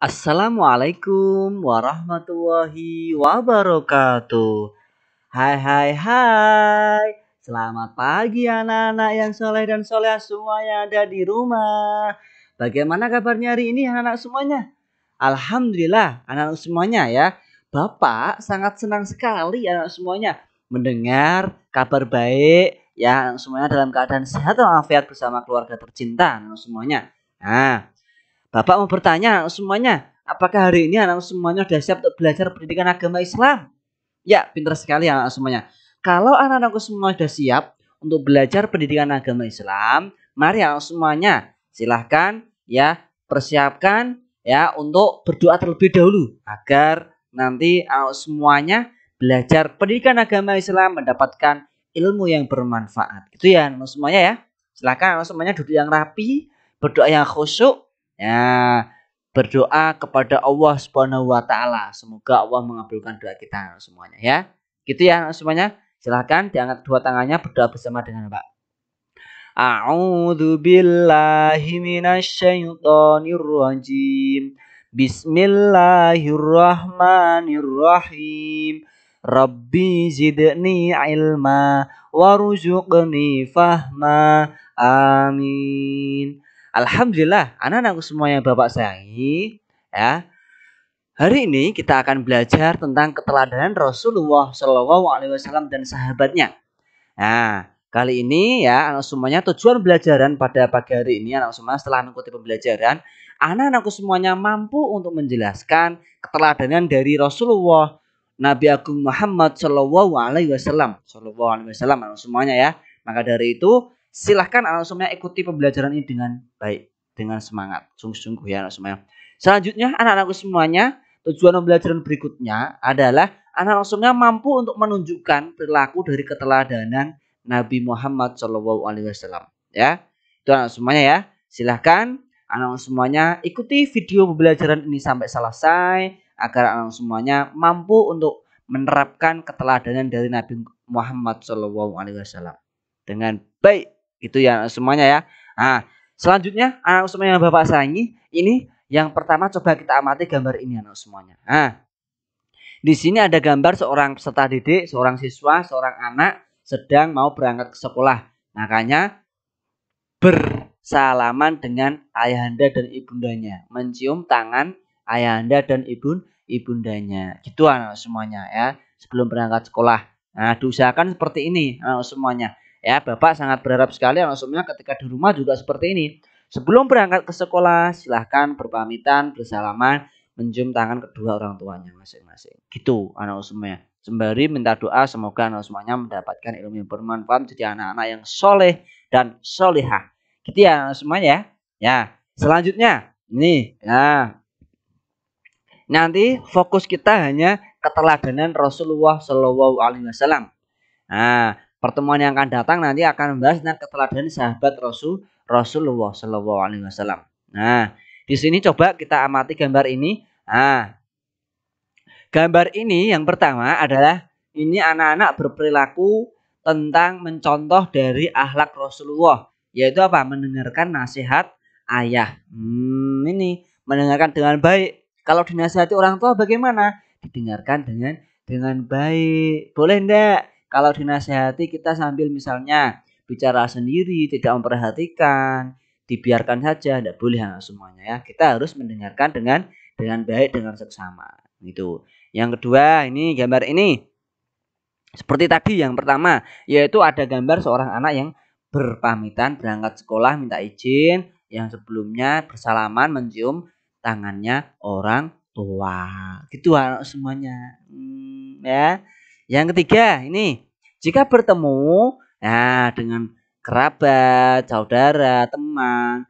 Assalamualaikum warahmatullahi wabarakatuh. Hai hai hai. Selamat pagi anak-anak yang soleh dan soleh semua yang ada di rumah. Bagaimana kabarnya hari ini anak-anak semuanya? Alhamdulillah anak-anak semuanya ya. Bapak sangat senang sekali anak semuanya mendengar kabar baik ya anak semuanya dalam keadaan sehat walafiat bersama keluarga tercinta anak semuanya. Nah, Bapak mau bertanya semuanya, apakah hari ini anak semuanya sudah siap untuk belajar pendidikan agama Islam? Ya, pintar sekali anak semuanya. Kalau anak-anakku semua sudah siap untuk belajar pendidikan agama Islam, mari anak semuanya silahkan ya persiapkan ya untuk berdoa terlebih dahulu agar nanti anak semuanya belajar pendidikan agama Islam mendapatkan ilmu yang bermanfaat. Itu ya anak semuanya ya. Silahkan anak semuanya duduk yang rapi, berdoa yang khusyuk. Ya, berdoa kepada Allah Subhanahu wa taala. Semoga Allah mengabulkan doa kita semuanya ya. Gitu ya semuanya. Silahkan diangkat dua tangannya berdoa bersama dengan Pak. A'udzu billahi minasyaitonir rajim. Bismillahirrahmanirrahim. Rabbi zidni ilma warzuqni fahma. Amin. Alhamdulillah, anak-anakku semua yang Bapak sayangi, ya. Hari ini kita akan belajar tentang keteladanan Rasulullah Shallallahu Alaihi Wasallam dan sahabatnya. Nah, kali ini ya anak semuanya tujuan pembelajaran pada pagi hari ini anak semua setelah mengikuti pembelajaran, anak-anakku semuanya mampu untuk menjelaskan keteladanan dari Rasulullah Nabi Agung Muhammad Shallallahu Alaihi Wasallam, anak semuanya ya. Maka dari itu silahkan anak semuanya ikuti pembelajaran ini dengan baik, dengan semangat, sungguh-sungguh ya anak semuanya. Selanjutnya anak-anakku semuanya tujuan pembelajaran berikutnya adalah anak-anak semuanya mampu untuk menunjukkan perilaku dari keteladanan Nabi Muhammad Shallallahu Alaihi Wasallam. Ya, itu anak semuanya ya. Silahkan anak semuanya ikuti video pembelajaran ini sampai selesai agar anak semuanya mampu untuk menerapkan keteladanan dari Nabi Muhammad Shallallahu Alaihi Wasallam dengan baik. Itu ya anak semuanya ya. Nah, selanjutnya anak semuanya yang Bapak sayangi, ini yang pertama coba kita amati gambar ini anak semuanya. Nah, di sini ada gambar seorang peserta didik, seorang siswa, seorang anak sedang mau berangkat ke sekolah. Makanya bersalaman dengan ayahanda dan ibundanya, mencium tangan ayahanda dan ibundanya. Gitu anak semuanya ya, sebelum berangkat sekolah. Nah, diusahakan seperti ini anak semuanya. Ya, Bapak sangat berharap sekali anak semuanya ketika di rumah juga seperti ini. Sebelum berangkat ke sekolah, silahkan berpamitan, bersalaman, mencium tangan kedua orang tuanya masing-masing. Gitu anak semuanya. Sembari minta doa semoga anak semuanya mendapatkan ilmu yang bermanfaat jadi anak-anak yang soleh dan solehah. Gitu ya anak semuanya ya. Ya, selanjutnya ini ya. Nanti fokus kita hanya keteladanan Rasulullah Shallallahu Alaihi Wasallam. Nah, pertemuan yang akan datang nanti akan membahas tentang keteladanan sahabat Rasulullah Shallallahu Alaihi Wasallam. Nah, di sini coba kita amati gambar ini. Nah, gambar ini yang pertama adalah ini anak-anak berperilaku tentang mencontoh dari akhlak Rasulullah, yaitu apa? Mendengarkan nasihat ayah. Ini mendengarkan dengan baik. Kalau dinasihati orang tua bagaimana? Didengarkan dengan baik. Boleh enggak? Kalau dinasihati kita sambil misalnya bicara sendiri, tidak memperhatikan, dibiarkan saja, tidak boleh semuanya ya. Kita harus mendengarkan dengan baik, dengan seksama. Gitu. Yang kedua, ini gambar ini. Seperti tadi yang pertama, yaitu ada gambar seorang anak yang berpamitan berangkat sekolah minta izin, yang sebelumnya bersalaman mencium tangannya orang tua. Gitu anak semuanya. Ya. Yang ketiga, ini jika bertemu dengan kerabat, saudara, teman,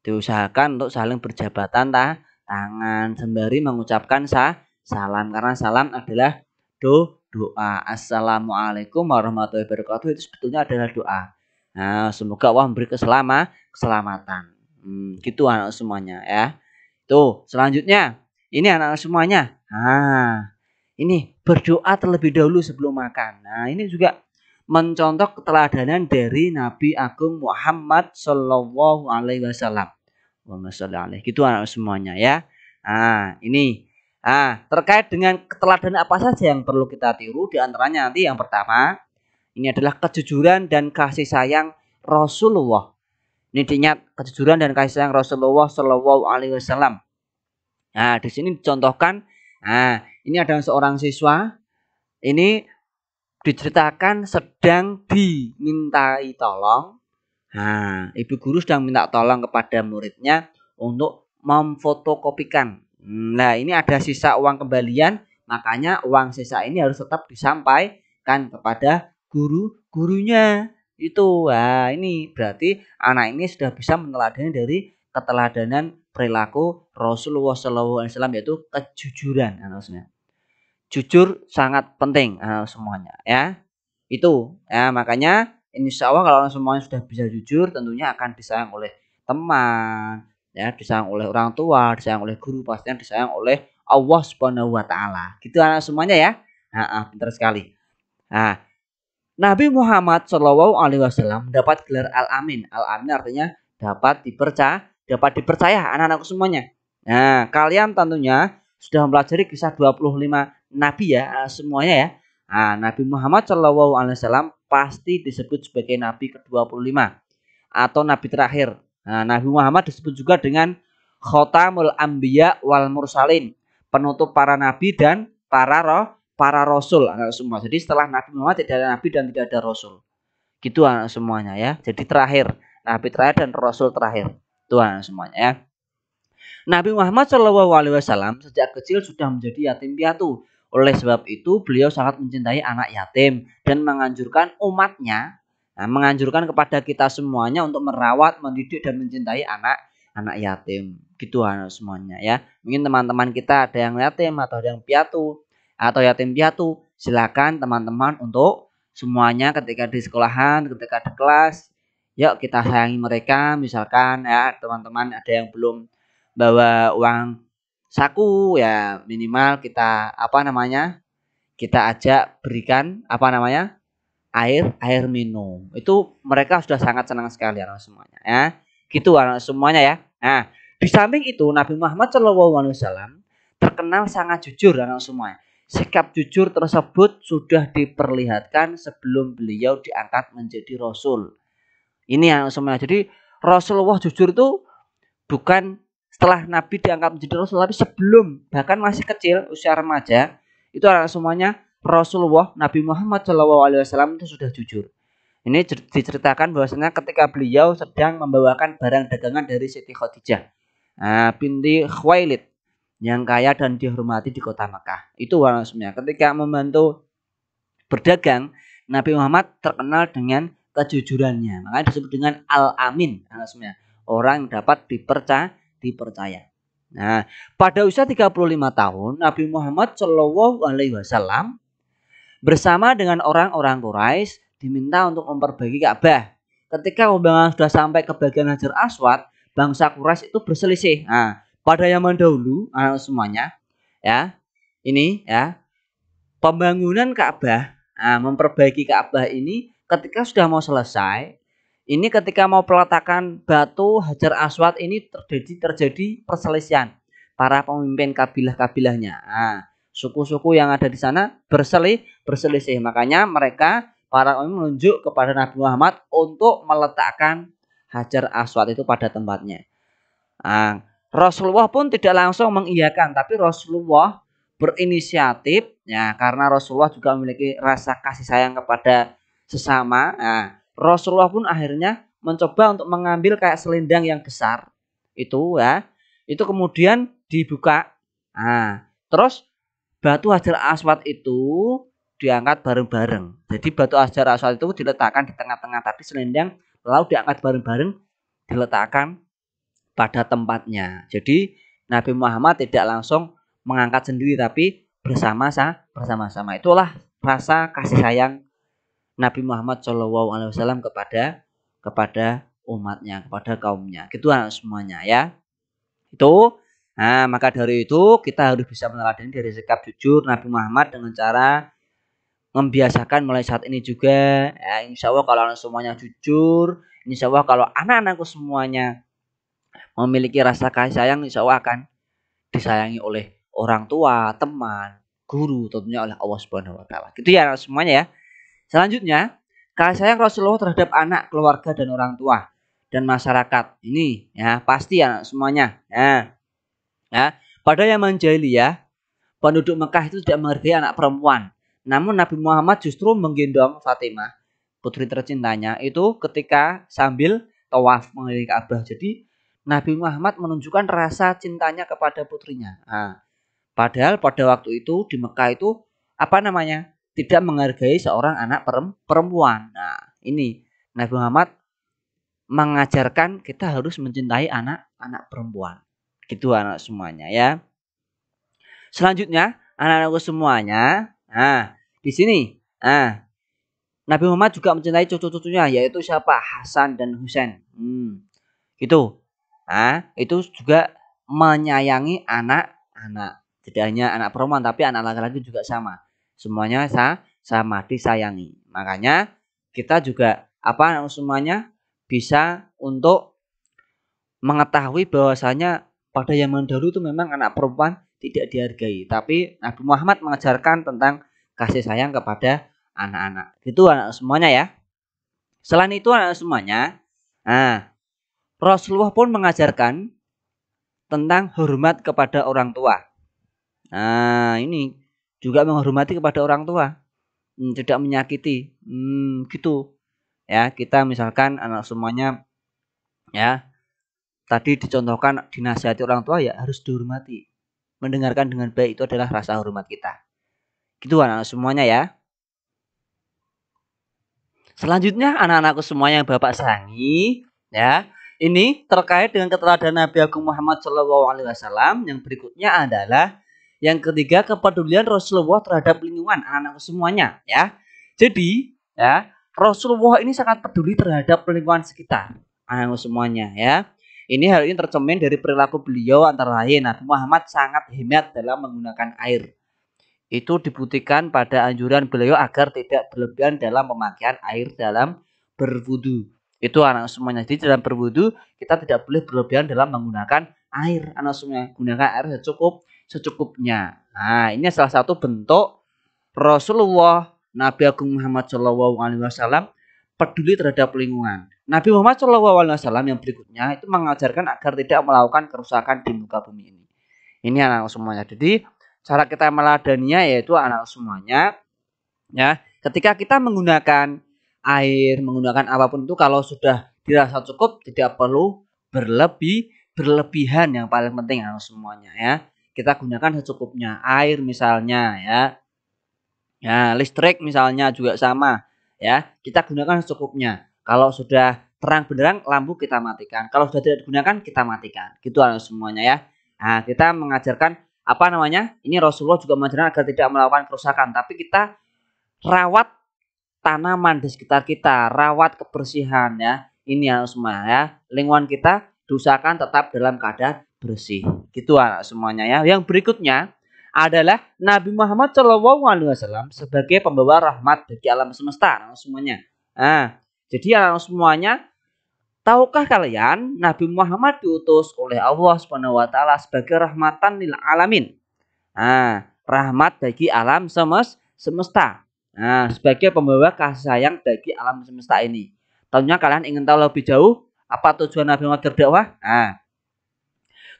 diusahakan untuk saling berjabatan tangan sembari mengucapkan salam, karena salam adalah doa. Assalamualaikum warahmatullahi wabarakatuh itu sebetulnya adalah doa. Nah, semoga Allah memberi keselamatan. Gitu anak semuanya ya. Tuh, selanjutnya ini anak semuanya. Nah, ini berdoa terlebih dahulu sebelum makan. Nah, ini juga mencontoh keteladanan dari Nabi Agung Muhammad Shallallahu Alaihi Wasallam. Gitu anak semuanya ya. Ini. Terkait dengan keteladanan apa saja yang perlu kita tiru, di antaranya nanti yang pertama, ini adalah kejujuran dan kasih sayang Rasulullah. Ini diingat, kejujuran dan kasih sayang Rasulullah Shallallahu Alaihi Wasallam. Di sini dicontohkan. Ini ada seorang siswa. Ini diceritakan sedang dimintai tolong. Ibu guru sedang minta tolong kepada muridnya untuk memfotokopikan. Nah, ini ada sisa uang kembalian, makanya uang sisa ini harus tetap disampaikan kepada gurunya. Itu. Ini berarti anak ini sudah bisa meneladani dari keteladanan perilaku Rasulullah SAW, yaitu kejujuran. Jujur sangat penting semuanya ya. Itu ya, makanya insya Allah kalau semuanya sudah bisa jujur, tentunya akan disayang oleh teman, ya, disayang oleh orang tua, disayang oleh guru, pastinya disayang oleh Allah Subhanahu wa taala. Gitu anak semuanya ya. Pintar sekali. Nabi Muhammad Shallallahu Alaihi Wasallam dapat gelar Al-Amin. Al-Amin artinya dapat dipercaya anak-anakku semuanya. Kalian tentunya sudah mempelajari kisah 25 nabi ya, semuanya ya. Nabi Muhammad Shallallahu Alaihi Wasallam pasti disebut sebagai nabi ke-25 atau nabi terakhir. Nabi Muhammad disebut juga dengan Khotamul Anbiya wal Mursalin, penutup para nabi dan para rasul anak semua. Jadi setelah Nabi Muhammad tidak ada nabi dan tidak ada rasul. Gitu anak semuanya ya. Jadi terakhir, nabi terakhir dan rasul terakhir. Itu anak semuanya ya. Nabi Muhammad SAW sejak kecil sudah menjadi yatim piatu. Oleh sebab itu beliau sangat mencintai anak yatim dan menganjurkan umatnya, menganjurkan kepada kita semuanya untuk merawat, mendidik dan mencintai anak yatim. Gitu anak semuanya ya. Mungkin teman-teman kita ada yang yatim atau ada yang piatu atau yatim piatu, silakan teman-teman untuk semuanya ketika di sekolahan, ketika di kelas, yuk kita sayangi mereka. Misalkan ya teman-teman ada yang belum bawa uang saku, ya minimal kita kita ajak berikan air minum. Itu mereka sudah sangat senang sekali anak semuanya ya. Gitu anak semuanya ya. Di samping itu Nabi Muhammad SAW terkenal sangat jujur anak semuanya. Sikap jujur tersebut sudah diperlihatkan sebelum beliau diangkat menjadi rasul. Ini anak semuanya. Jadi Rasulullah jujur itu bukan setelah Nabi diangkat menjadi rasul, tapi sebelum, bahkan masih kecil, usia remaja, itu anak semuanya Rasulullah Nabi Muhammad SAW itu sudah jujur. Ini diceritakan bahwasanya ketika beliau sedang membawakan barang dagangan dari Siti Khadijah binti Khuwailid yang kaya dan dihormati di kota Mekah. Itu anak semuanya. Ketika membantu berdagang, Nabi Muhammad terkenal dengan kejujurannya. Makanya disebut dengan Al-Amin anak semuanya. Orang yang dapat dipercaya. Pada usia 35 tahun, Nabi Muhammad Shallallahu Alaihi Wasallam bersama dengan orang-orang Quraisy diminta untuk memperbaiki Ka'bah. Ketika pembangunan sudah sampai ke bagian Hajar Aswad, bangsa Quraisy itu berselisih. Pada zaman dahulu, anak semuanya, ya, ini ya, pembangunan Ka'bah, memperbaiki Ka'bah ini ketika sudah mau selesai, ini ketika mau peletakan batu Hajar Aswad ini terjadi perselisihan para pemimpin kabilah-kabilahnya. Suku-suku yang ada di sana berselisih. Makanya mereka para pemimpin menunjuk kepada Nabi Muhammad untuk meletakkan Hajar Aswad itu pada tempatnya. Rasulullah pun tidak langsung mengiyakan, tapi Rasulullah berinisiatif ya, karena Rasulullah juga memiliki rasa kasih sayang kepada sesama. Rasulullah pun akhirnya mencoba untuk mengambil kayak selendang yang besar itu ya, itu kemudian dibuka. Terus batu Hajar Aswad itu diangkat bareng-bareng. Jadi batu Hajar Aswad itu diletakkan di tengah-tengah, tapi selendang lalu diangkat bareng-bareng, diletakkan pada tempatnya. Jadi Nabi Muhammad tidak langsung mengangkat sendiri, tapi bersama-sama. Itulah rasa kasih sayang Nabi Muhammad SAW kepada umatnya, kepada kaumnya. Gitu semuanya ya. Itu. Maka dari itu kita harus bisa meneladani dari sikap jujur Nabi Muhammad dengan cara membiasakan mulai saat ini juga. Ya, insya Allah kalau semuanya jujur, insya Allah kalau anak-anakku semuanya memiliki rasa kasih sayang, insya Allah akan disayangi oleh orang tua, teman, guru, tentunya oleh Allah Subhanahu wa taala. Gitu ya semuanya ya. Selanjutnya, kasih sayang Rasulullah terhadap anak, keluarga dan orang tua dan masyarakat. Ini ya pasti ya semuanya. Ya. Pada zaman jahiliyah, penduduk Mekah itu tidak menghargai anak perempuan. Namun Nabi Muhammad justru menggendong Fatimah, putri tercintanya, itu ketika sambil tawaf mengelilingi Ka'bah. Jadi Nabi Muhammad menunjukkan rasa cintanya kepada putrinya. Nah, padahal pada waktu itu di Mekah itu apa namanya? Tidak menghargai seorang anak perempuan. Nah, ini Nabi Muhammad mengajarkan kita harus mencintai anak-anak perempuan. Gitu anak semuanya ya. Selanjutnya, anak-anakku semuanya. Nah, di sini, Nabi Muhammad juga mencintai cucu-cucunya, yaitu siapa? Hasan dan Husain. Gitu. Nah, itu juga menyayangi anak-anak. Tidak hanya anak perempuan, tapi anak laki-laki juga sama. Semuanya sama disayangi. Makanya kita juga semuanya bisa untuk mengetahui bahwasanya pada zaman dahulu itu memang anak perempuan tidak dihargai. Tapi Nabi Muhammad mengajarkan tentang kasih sayang kepada anak-anak. Itu anak semuanya ya. Selain itu anak semuanya, Rasulullah pun mengajarkan tentang hormat kepada orang tua. Nah, ini juga menghormati kepada orang tua, tidak menyakiti, gitu. Ya, kita misalkan anak semuanya, ya, tadi dicontohkan dinasihati orang tua ya harus dihormati. Mendengarkan dengan baik itu adalah rasa hormat kita. Gitu anak semuanya ya. Selanjutnya anak-anakku semuanya yang Bapak sayangi, ya. Ini terkait dengan keteladanan Nabi Agung Muhammad SAW. Yang berikutnya adalah yang ketiga, kepedulian Rasulullah terhadap lingkungan anak-anakku semuanya, ya. Jadi, ya, Rasulullah ini sangat peduli terhadap lingkungan sekitar anak-anakku semuanya, ya. Ini hal ini tercermin dari perilaku beliau, antara lain Nabi Muhammad sangat hemat dalam menggunakan air. Itu dibuktikan pada anjuran beliau agar tidak berlebihan dalam pemakaian air dalam berwudu. Itu anak semuanya. Jadi dalam berwudu kita tidak boleh berlebihan dalam menggunakan air. Anak semuanya, gunakan air secukupnya. Nah, ini salah satu bentuk Rasulullah Nabi Agung Muhammad SAW peduli terhadap lingkungan. Nabi Muhammad SAW yang berikutnya itu mengajarkan agar tidak melakukan kerusakan di muka bumi ini. Ini anak semuanya. Jadi cara kita meladaninya yaitu anak semuanya, ya. Ketika kita menggunakan air, menggunakan apapun itu, kalau sudah dirasa cukup, tidak perlu berlebihan. Yang paling penting anak semuanya, ya. Kita gunakan secukupnya. Air misalnya, ya. Ya, listrik misalnya juga sama, ya. Kita gunakan secukupnya. Kalau sudah terang benderang, lampu kita matikan. Kalau sudah tidak digunakan, kita matikan. Gitu anak semuanya, ya. Nah, kita mengajarkan ini Rasulullah juga mengajarkan agar tidak melakukan kerusakan, tapi kita rawat tanaman di sekitar kita, rawat kebersihan, ya. Ini anak semua, ya. Lingkungan kita diusahakan tetap dalam keadaan bersih. Gitu anak semuanya, ya. Yang berikutnya adalah Nabi Muhammad SAW sebagai pembawa rahmat bagi alam semesta, anak semuanya. Nah, jadi anak semuanya, tahukah kalian Nabi Muhammad diutus oleh Allah Subhanahu wa taala sebagai rahmatan lil alamin. Nah, rahmat bagi alam semesta. Nah, sebagai pembawa kasih sayang bagi alam semesta ini. Tentunya kalian ingin tahu lebih jauh apa tujuan Nabi Muhammad berdakwah? Nah,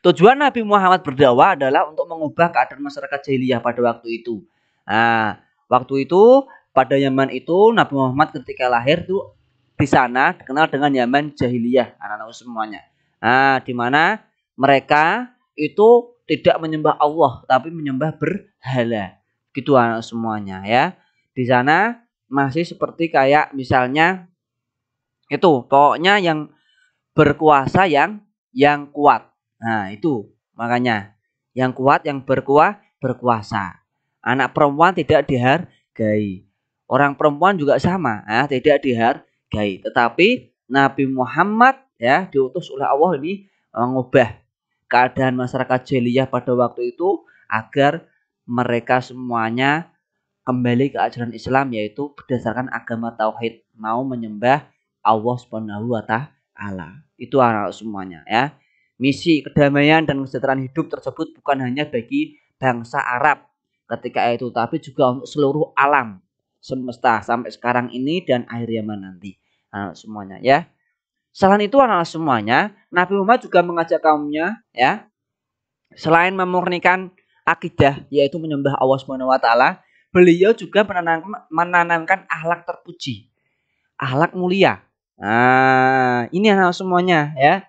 tujuan Nabi Muhammad berdakwah adalah untuk mengubah keadaan masyarakat jahiliyah pada waktu itu. Nah, waktu itu pada zaman itu Nabi Muhammad ketika lahir itu di sana dikenal dengan zaman jahiliyah, anak-anak semuanya. Nah, di mana mereka itu tidak menyembah Allah tapi menyembah berhala. Gitu anak semuanya, ya. Di sana masih seperti kayak misalnya itu pokoknya yang berkuasa yang kuat. Nah, itu makanya yang kuat, yang berkuasa. Anak perempuan tidak dihargai. Orang perempuan juga sama, tidak dihargai. Tetapi Nabi Muhammad, ya, diutus oleh Allah ini mengubah keadaan masyarakat jahiliyah pada waktu itu agar mereka semuanya kembali ke ajaran Islam, yaitu berdasarkan agama tauhid, mau menyembah Allah Subhanahu wa taala. Itu anak semuanya, ya. Misi kedamaian dan kesejahteraan hidup tersebut bukan hanya bagi bangsa Arab ketika itu, tapi juga untuk seluruh alam semesta sampai sekarang ini dan akhir zaman nanti. Semuanya ya. Selain itu anak semuanya, Nabi Muhammad juga mengajak kaumnya ya, selain memurnikan akidah yaitu menyembah Allah Subhanahu wa taala, beliau juga menanamkan akhlak terpuji, akhlak mulia. Nah, ini anak semuanya ya.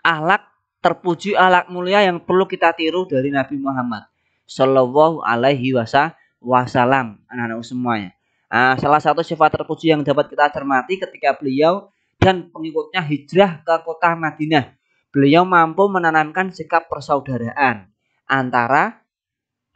Akhlak terpuji, akhlak mulia yang perlu kita tiru dari Nabi Muhammad Shallallahu Alaihi Wasallam, anak-anak semuanya. Nah, salah satu sifat terpuji yang dapat kita cermati ketika beliau dan pengikutnya hijrah ke kota Madinah, beliau mampu menanamkan sikap persaudaraan antara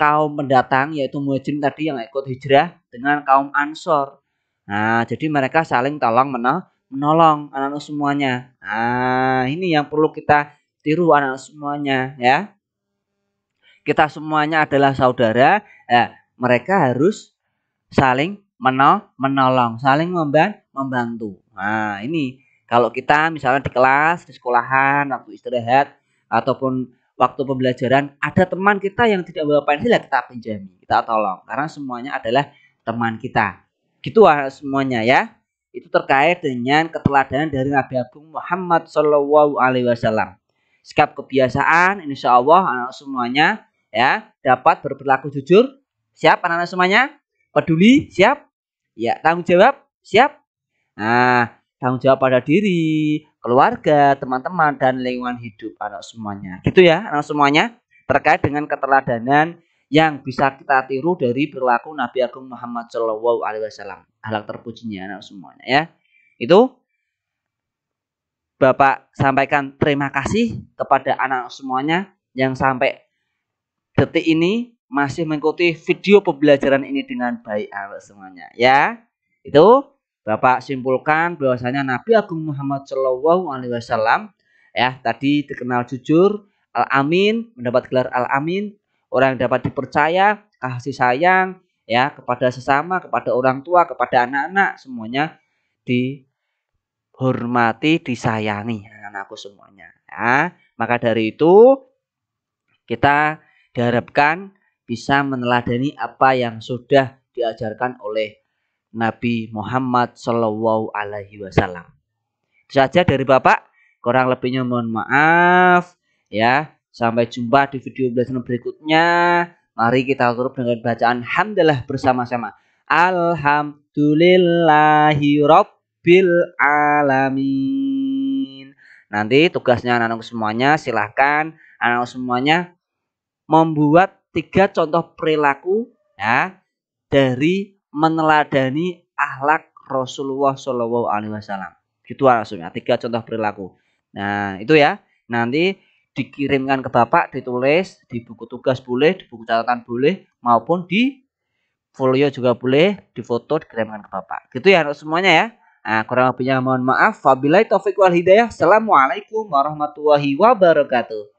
kaum pendatang yaitu muhajirin tadi yang ikut hijrah dengan kaum ansor. Nah, jadi mereka saling tolong menolong anak-anak semuanya. Nah, ini yang perlu kita tiru anak semuanya ya. Kita semuanya adalah saudara. Ya, mereka harus saling menolong, saling membantu. Nah, ini kalau kita misalnya di kelas, di sekolahan, waktu istirahat ataupun waktu pembelajaran, ada teman kita yang tidak bawa pensil, kita pinjami, kita tolong karena semuanya adalah teman kita. Gitu semuanya ya. Itu terkait dengan keteladanan dari Nabi Agung Muhammad Shallallahu Alaihi Wasallam. Sikap kebiasaan, insya Allah anak semuanya ya dapat berperilaku jujur. Siap anak-anak semuanya? Peduli? Siap? Ya, tanggung jawab? Siap? Nah, tanggung jawab pada diri, keluarga, teman-teman, dan lingkungan hidup anak semuanya. Gitu ya, anak semuanya. Terkait dengan keteladanan yang bisa kita tiru dari perilaku Nabi Agung Muhammad Shallallahu Alaihi Wasallam. Akhlak terpujinya anak semuanya ya. Itu Bapak sampaikan terima kasih kepada anak semuanya yang sampai detik ini masih mengikuti video pembelajaran ini dengan baik semuanya ya. Itu Bapak simpulkan bahwasanya Nabi Agung Muhammad Shallallahu Alaihi Wasallam ya tadi dikenal jujur, Al-Amin, mendapat gelar Al-Amin, orang yang dapat dipercaya, kasih sayang ya kepada sesama, kepada orang tua, kepada anak-anak, semuanya dihormati, disayangi anak-anakku semuanya ya. Maka dari itu kita diharapkan bisa meneladani apa yang sudah diajarkan oleh Nabi Muhammad Shallallahu Alaihi Wasallam. Itu saja dari Bapak. Kurang lebihnya mohon maaf ya. Sampai jumpa di video belajaran berikutnya. Mari kita tutup dengan bacaan hamdalah bersama-sama. Alhamdulillahirabbil alamin. Nanti tugasnya anak-anak semuanya silahkan anak-anak semuanya membuat 3 contoh perilaku ya dari meneladani akhlak Rasulullah Shallallahu Alaihi Wasallam. Gitu maksudnya 3 contoh perilaku. Nah itu ya nanti dikirimkan ke Bapak, ditulis di buku tugas boleh, di buku catatan boleh, maupun di folio juga boleh, difoto dikirimkan ke Bapak. Gitu ya semuanya ya. Nah, kurang lebihnya mohon maaf. Wabillahi taufiq wal hidayah. Assalamualaikum warahmatullahi wabarakatuh.